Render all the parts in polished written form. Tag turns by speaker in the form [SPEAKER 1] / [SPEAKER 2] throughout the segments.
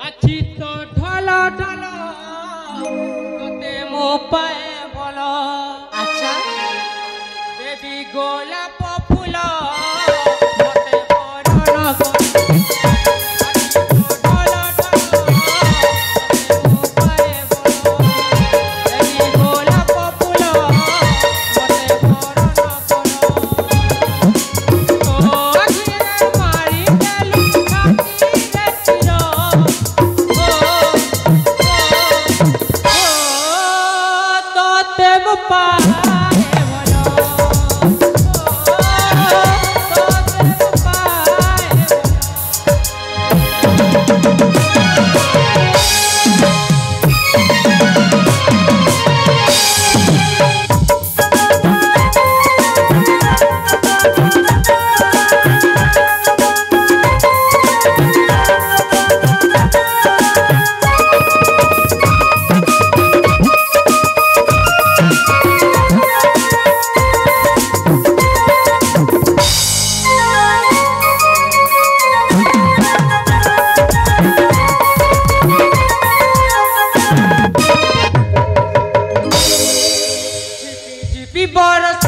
[SPEAKER 1] আছি তো ঢল ঢল তোতে মো পায়ে বল
[SPEAKER 2] আচ্ছা
[SPEAKER 1] দেবী গোলাপ ফুল মতে বরণ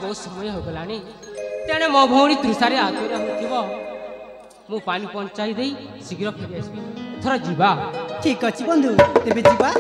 [SPEAKER 1] बहुत समय हो गलानी तेने मो भौणी तृषारे आतुर होथिबो मु पानी पहुंचाई देई शीघ्र फेरि आसबी थोड़ा जीवा
[SPEAKER 2] ठीक अछि बंधु तेबे जीवा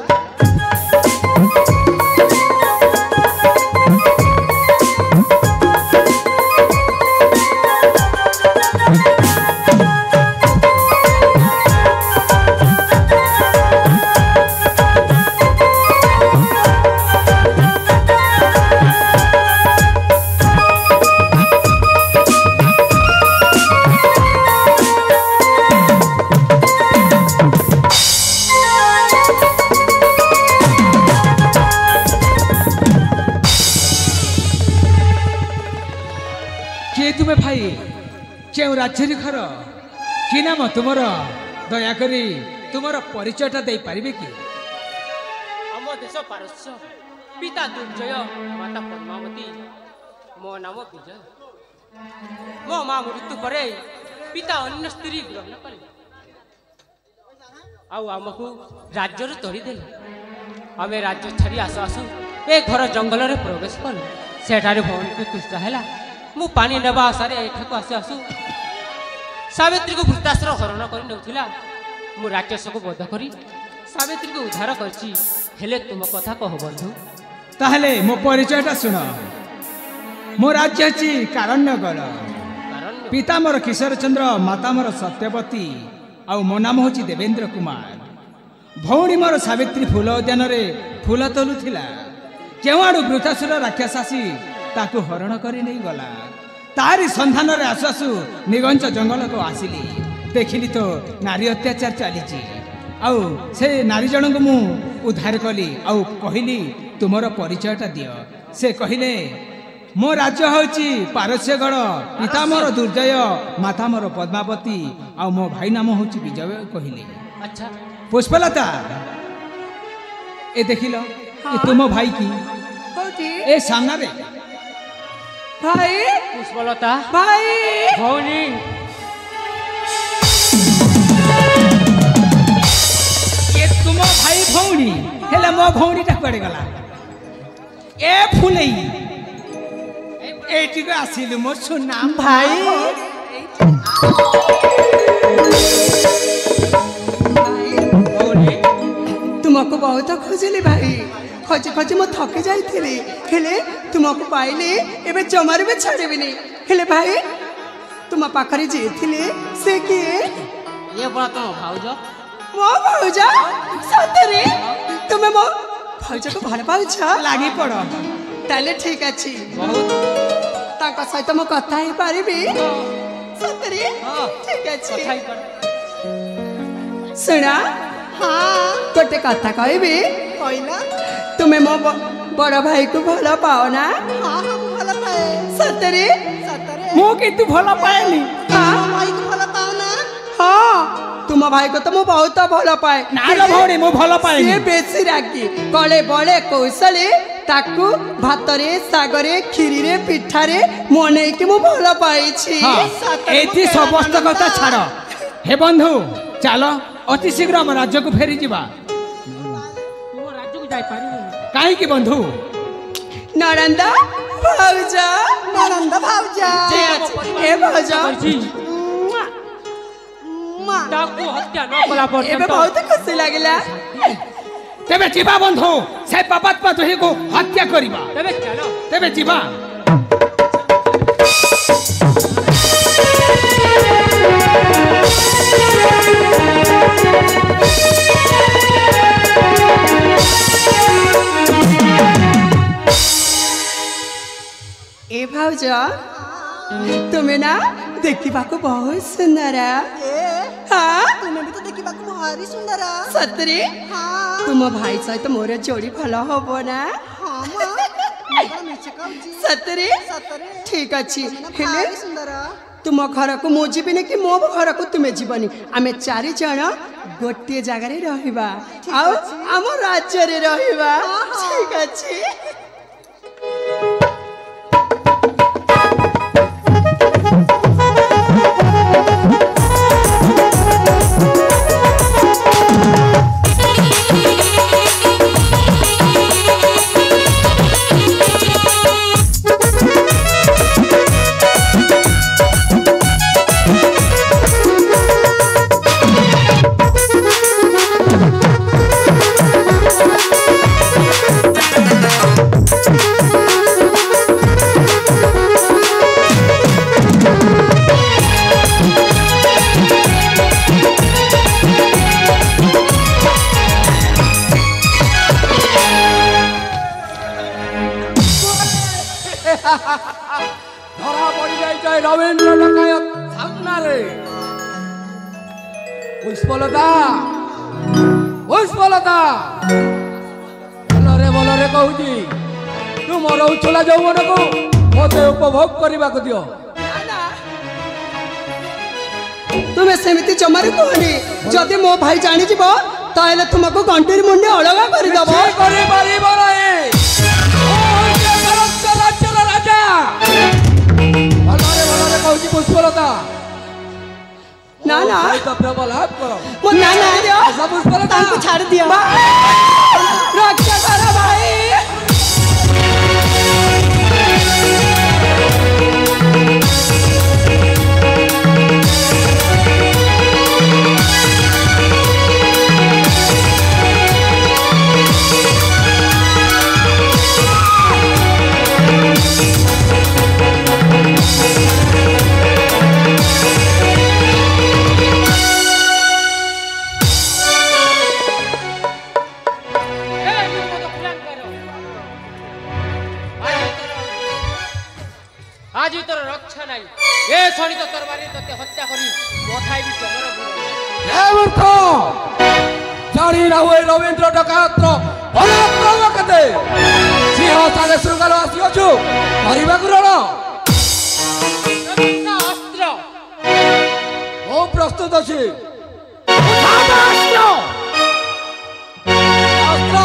[SPEAKER 3] क्यों राज्य घर कि नाम तुम दयाक तुम परिचयटा दे पारे कि
[SPEAKER 1] आम देश पारस्य पिता दुर्जय माता पद्मावती मो नाम विजय मो माँ मृत्यु पर पिता अन्य स्त्री ग्रहण कले आमको राज्य तोड़देले आम राज्य छाड़ी आसु आसु ए घर जंगल में प्रवेश कलु सेठारे भौणी को तुष्टा है मु पानी नेबा आशारे एठाको आसु आसु सावित्री को वृत्ताश्र हरण कर नौथिला मु राक्षस को बध करी सावित्री को उद्धार करछि हेले तुम कथा कह बंधु
[SPEAKER 3] ताहले मो परिचयटा सुन मो राज्य अछि कारण्यगढ़ पिता मोर किशोर चंद्र माता मोर सत्यवती आ मो नाम होछि देवेंद्र कुमार भौणी मोर सावित्री फूल उद्यान रे फूल तोलुथिला केवाडू वृत्तासुर राक्षस आसी ताकू हरण करी नहीं गला तारी संधान रे आसु आसु निगंच जंगल को आसिली देखिली तो नारी अत्याचार चली आउ से नारी जन को मु उद्धार कली आउ कहली तुमर परिचयटा दियो से कहले मो राज्य होची पारस्यगढ़ पिता मोर दुर्जय माता मोर पद्मावती आउ मो भाई नाम होची विजय कहले
[SPEAKER 1] अच्छा
[SPEAKER 3] पुष्पलता ए देखिलो ए तुम भाई की ए सामना रे
[SPEAKER 2] भाई
[SPEAKER 1] पुष्पलता
[SPEAKER 2] भाई
[SPEAKER 1] भौणी
[SPEAKER 3] ये तुम भाई भौणी हेले मो भौणीटा कुआडे गला ए फुलई एटी को आसिलु मो सुना
[SPEAKER 2] भाई देली भाई खोजी खोजी मो थकी जाइथिली हेले तुमको पाइले एबे जमार भी छाड़बिनी हेले भाई तुम पाखरे जेथिले से किए
[SPEAKER 1] ये बड़ा तुम भाउज
[SPEAKER 2] मो भाउजा सतरे तुम मो भाउजा को भल पाउछ
[SPEAKER 3] लागी पड़
[SPEAKER 2] ताले ठीक अछि
[SPEAKER 1] बहुत
[SPEAKER 2] ताका सहित मो कथा ही पारिबी सतरे
[SPEAKER 1] हां
[SPEAKER 2] ठीक अछि
[SPEAKER 1] कथा ही कर
[SPEAKER 2] सुना हाँ गोटे कथा कहबी कहला तुमे मो बड़ भाई को भल पाओ ना हाँ हाँ भल पाए सतरे सतरे
[SPEAKER 3] मो के तू भला पाएनी
[SPEAKER 2] हाँ भाई को भल पाओ ना हाँ तुम भाई को तो मो बहुत भल पाए
[SPEAKER 3] ना लो भौणी मो भला पाएनी
[SPEAKER 2] से बेसी रागी कले बळे कौशले ताकू भातरे सागरे खीरी पिठारे मने कि मो भल पाई छी
[SPEAKER 3] हां एथि समस्त कथा छाड़ हे बंधु चलो अति शीघ्र हम राज्य को फेरी जीवा
[SPEAKER 1] तुम राज्य को जाई पारिबो
[SPEAKER 3] काहे की बंधु
[SPEAKER 2] नरंदा भाउजा नरंदा भाउजा ए भाउजा
[SPEAKER 1] ताकू हत्या न कला
[SPEAKER 2] एबे
[SPEAKER 1] पर्यंत
[SPEAKER 2] बहुत खुशी लागिला
[SPEAKER 3] तेबे जीवा बंधु से पापात्मा तुही को हत्या करिबा
[SPEAKER 1] तबे चलो
[SPEAKER 3] तेबे जीवा
[SPEAKER 2] ए भाउजा तुम्हें ना देखा को बहुत सुंदर हाँ तुम्हें भी तो देखा को भारी सुंदर सतरे हाँ तुम भाई सहित मोर जोड़ी भल हम ना सतरे ठीक अच्छी तुम घर को मु जीविनी कि मो घर को तुम्हें जीवनी आमे 4 जन गोटे जगार रहिबा आम राज्य रे रहिबा ठीक अच्छी
[SPEAKER 4] ধরা পড়ি যাইছে রবীন্দ্র ডাকায়ত সামনারে পুষ্পলতা পুষ্পলতা বলরে কହୁଛି ତୁମର ଉଚ୍ଛଳା ଯୌବନକୁ ମୋତେ ଉପଭୋଗ କରିବାକୁ ଦିଅ
[SPEAKER 2] तुम्हें सेमिति जमारे कहनी जदि मो भाई जानी जीव ताहले तुमको घंटीर मुंडे अलगा कर दबो
[SPEAKER 4] କରି ପାରିବ ନାହିଁ ରାଜ୍ୟର ରାଜା ଭଲରେ କହୁଛି ପୁଷ୍ପଲତା
[SPEAKER 2] ना ना
[SPEAKER 4] ତ ପ୍ରେମ ଲାଭ କର
[SPEAKER 2] मो ना ना दियो
[SPEAKER 4] पुष्पलता
[SPEAKER 2] तांको छाड़ दियो रक्षा कर भाई
[SPEAKER 1] आज तोर रक्षा नहीं ए शनित तरबारी तते हत्या करी पठाई भी जमर बुरा
[SPEAKER 4] हे मूर्ख जानी ना हुए रवींद्र डकायतर पराक्रम केते सिंह सागे शृंगार आसी अछु मरिबा गुरण
[SPEAKER 1] अस्त्र
[SPEAKER 4] ओ प्रस्तुत अछि
[SPEAKER 3] अस्त्र
[SPEAKER 4] अस्त्र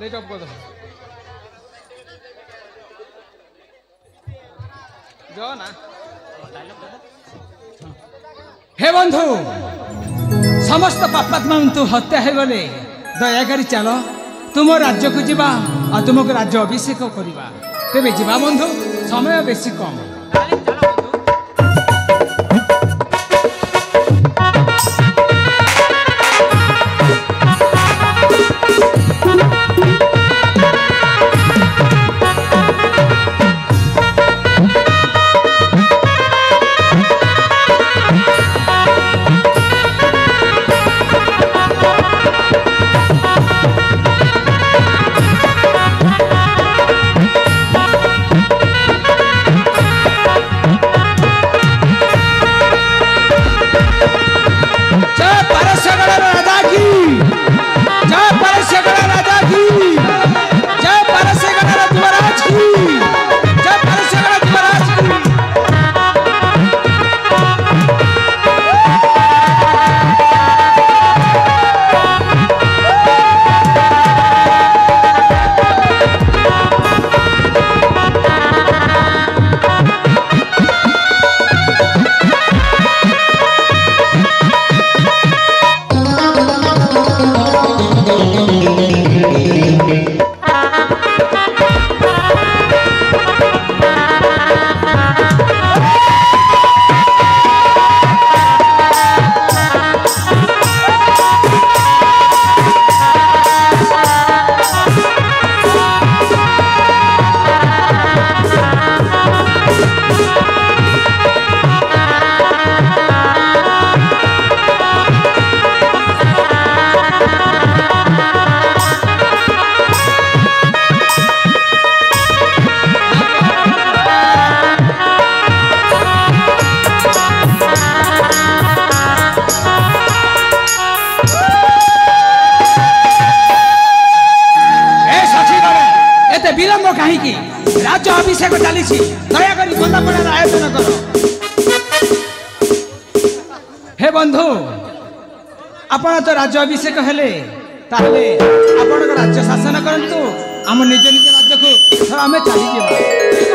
[SPEAKER 3] ले जब को जो ना हे बंधु समस्त पापात्मा तू हत्या है गले दया करी चलो तुम राज्य को जीवा और तुमको राज्य अभिषेक करवा तेरे जीवा बंधु समय बेसी कम राज्य अभिषेक चली दयाकोरी बंदापणार आयोजन कर हे बंधु आपण तो राज्य अभिषेक हेले ताहले आपण राज्य शासन करंतु आम निज निज राज्य को आम चली